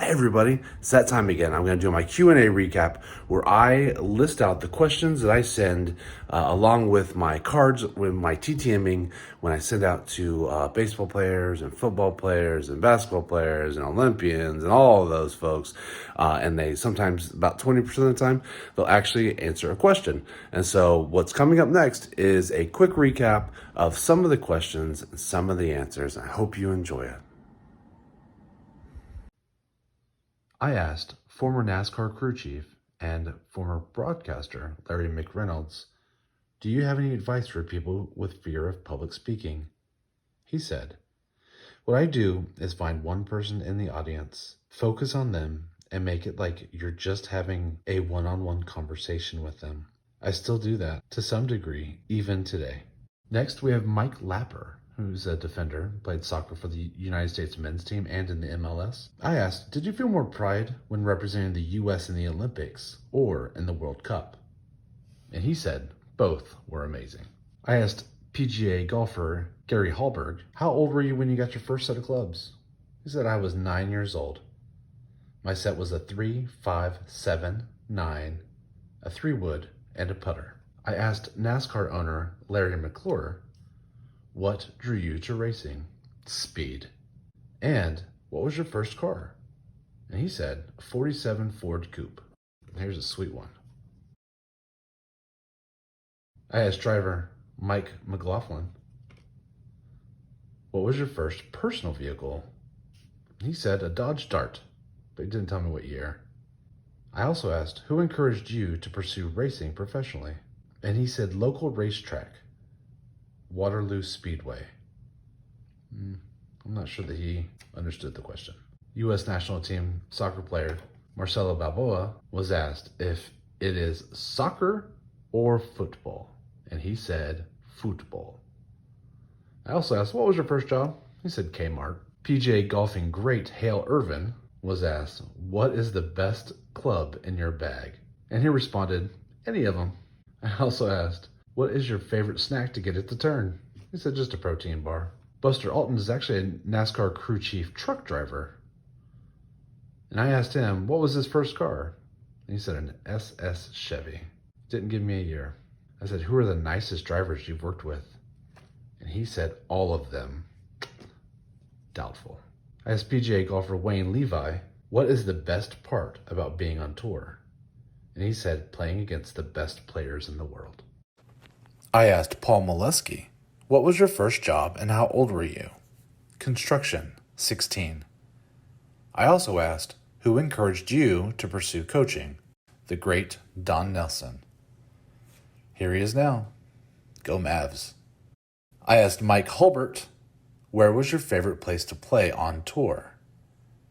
Hey everybody, it's that time again. I'm going to do my Q&A recap where I list out the questions that I send along with my cards, with my TTMing when I send out to baseball players and football players and basketball players and Olympians and all of those folks. And they sometimes, about 20% of the time, they'll actually answer a question. And so what's coming up next is a quick recap of some of the questions and some of the answers. I hope you enjoy it. I asked former NASCAR crew chief and former broadcaster Larry McReynolds, "Do you have any advice for people with fear of public speaking?" He said, "What I do is find one person in the audience, focus on them, and make it like you're just having a one-on-one conversation with them. I still do that to some degree, even today." Next, we have Mike Lapper, who's a defender, played soccer for the United States men's team and in the MLS. I asked, "Did you feel more pride when representing the U.S. in the Olympics or in the World Cup?" And he said, "Both were amazing." I asked PGA golfer Gary Hallberg, "How old were you when you got your first set of clubs?" He said, "I was 9 years old. My set was a 3, 5, 7, 9, a 3-wood, and a putter." I asked NASCAR owner Larry McClure, "What drew you to racing?" "Speed." "And what was your first car?" And he said, a 47 Ford Coupe. Here's a sweet one. I asked driver Mike McLaughlin, "What was your first personal vehicle?" He said, a Dodge Dart, but he didn't tell me what year. I also asked, "Who encouraged you to pursue racing professionally?" And he said, "Local racetrack, Waterloo Speedway." I'm not sure that he understood the question. U.S. national team soccer player Marcelo Balboa was asked if it is soccer or football, and he said football. I also asked, "What was your first job?" He said Kmart. PGA golfing great Hale Irvin was asked, "What is the best club in your bag?" And he responded, "Any of them." I also asked, "What is your favorite snack to get at the turn?" He said, "Just a protein bar." Buster Alton is actually a NASCAR crew chief truck driver. And I asked him, what was his first car? And he said an SS Chevy. Didn't give me a year. I said, "Who are the nicest drivers you've worked with?" And he said, "All of them." Doubtful. I asked PGA golfer Wayne Levi, "What is the best part about being on tour?" And he said, "Playing against the best players in the world." I asked Paul Molesky, "What was your first job and how old were you?" Construction, 16. I also asked, "Who encouraged you to pursue coaching?" The great Don Nelson. Here he is now. Go Mavs. I asked Mike Hulbert, "Where was your favorite place to play on tour?"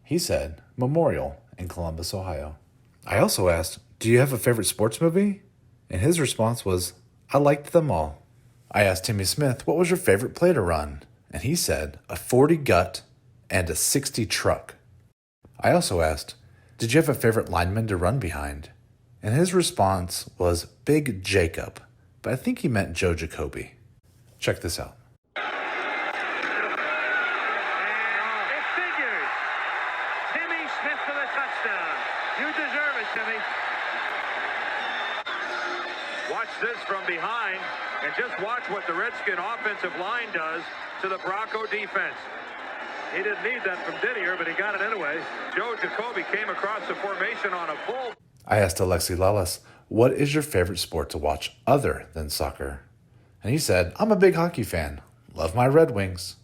He said, Memorial in Columbus, Ohio. I also asked, "Do you have a favorite sports movie?" And his response was, "I liked them all." I asked Timmy Smith, "What was your favorite play to run?" And he said, a 40 gut and a 60 truck. I also asked, "Did you have a favorite lineman to run behind?" And his response was Big Jacob, but I think he meant Joe Jacoby. Check this out. It figures. Timmy Smith for the touchdown. You deserve it, Timmy. Watch this from behind, and just watch what the Redskin offensive line does to the Bronco defense. He didn't need that from Didier, but he got it anyway. Joe Jacoby came across the formation on a bull. I asked Alexi Lalas, "What is your favorite sport to watch other than soccer?" And he said, "I'm a big hockey fan. Love my Red Wings."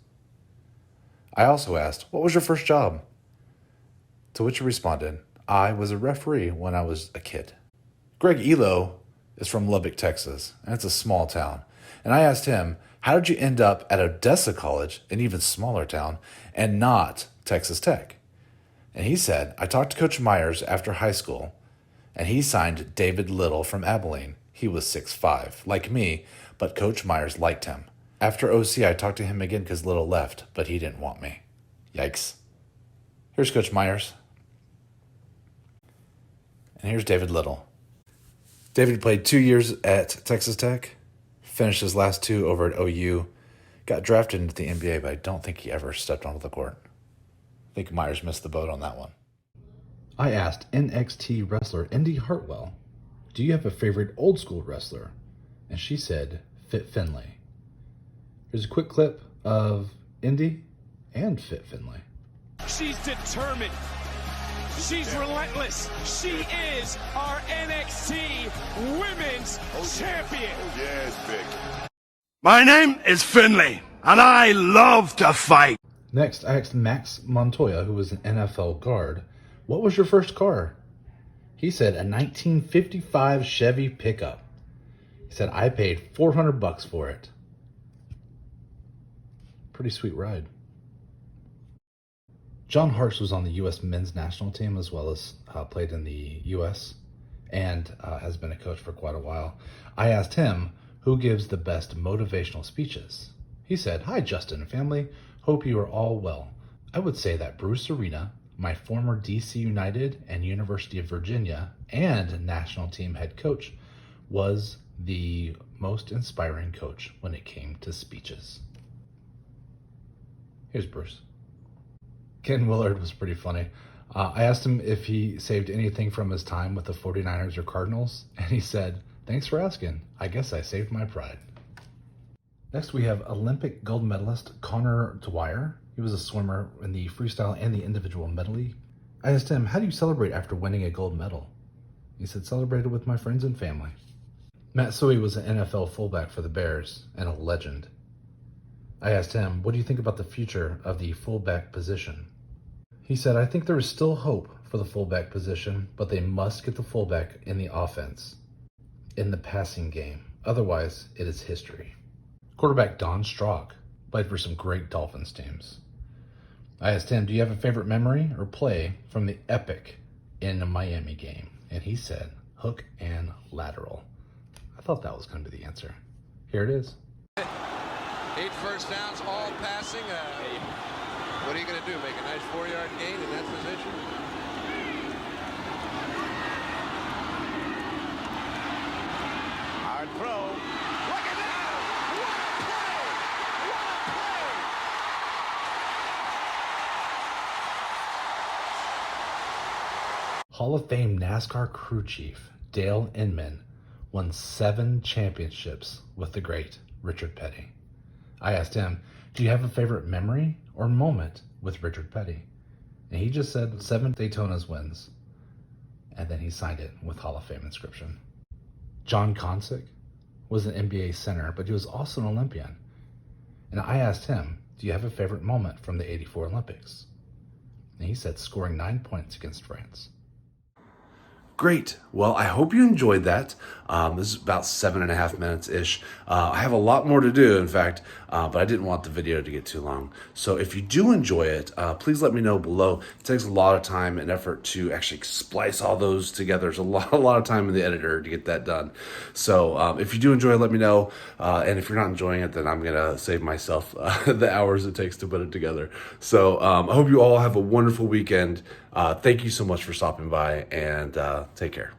I also asked, "What was your first job?" To which he responded, "I was a referee when I was a kid." Greg Elo is from Lubbock, Texas, and it's a small town. And I asked him, "How did you end up at Odessa College, an even smaller town, and not Texas Tech?" And he said, "I talked to Coach Myers after high school, and he signed David Little from Abilene. He was 6'5", like me, but Coach Myers liked him. After OC, I talked to him again because Little left, but he didn't want me." Yikes. Here's Coach Myers. And here's David Little. David played 2 years at Texas Tech, finished his last 2 over at OU, got drafted into the NBA, but I don't think he ever stepped onto the court. I think Myers missed the boat on that one. I asked NXT wrestler Indy Hartwell, do you have a favorite old school wrestler? And she said, Fit Finlay. Here's a quick clip of Indy and Fit Finlay. She's determined. She's relentless. She is our NXT Women's Champion. Yes, big. My name is Finlay, and I love to fight. Next, I asked Max Montoya, who was an NFL guard, what was your first car? He said a 1955 Chevy pickup. He said, I paid $400 for it. Pretty sweet ride. John Hartz was on the U.S. men's national team as well as played in the U.S. and has been a coach for quite a while. I asked him who gives the best motivational speeches. He said, hi, Justin and family. Hope you are all well. I would say that Bruce Arena, my former DC United and University of Virginia and national team head coach, was the most inspiring coach when it came to speeches. Here's Bruce. Ken Willard was pretty funny. I asked him if he saved anything from his time with the 49ers or Cardinals, and he said, thanks for asking. I guess I saved my pride. Next, we have Olympic gold medalist Connor Dwyer. He was a swimmer in the freestyle and the individual medley. I asked him, how do you celebrate after winning a gold medal? He said, celebrated with my friends and family. Matt Suhey was an NFL fullback for the Bears and a legend. I asked him, what do you think about the future of the fullback position? He said, I think there is still hope for the fullback position, but they must get the fullback in the offense, in the passing game. Otherwise, it is history. Quarterback Don Strock played for some great Dolphins teams. I asked him, do you have a favorite memory or play from the epic in a Miami game? And he said, hook and lateral. I thought that was going to be the answer. Here it is. 8 first downs, all passing. What are you going to do? Make a nice 4-yard gain in that position? Hard throw. Look at that! What a play! Hall of Fame NASCAR crew chief Dale Inman won 7 championships with the great Richard Petty. I asked him, do you have a favorite memory or moment with Richard Petty? And he just said 7 Daytona's wins. And then he signed it with Hall of Fame inscription. John Consick was an NBA center, but he was also an Olympian. And I asked him, do you have a favorite moment from the '84 Olympics? And he said scoring 9 points against France. Great. Well, I hope you enjoyed that. This is about 7.5 minutes-ish. I have a lot more to do, in fact, but I didn't want the video to get too long. So if you do enjoy it, please let me know below. It takes a lot of time and effort to actually splice all those together. There's a lot of time in the editor to get that done. So if you do enjoy it, let me know. And if you're not enjoying it, then I'm going to save myself the hours it takes to put it together. So I hope you all have a wonderful weekend. Thank you so much for stopping by, and take care.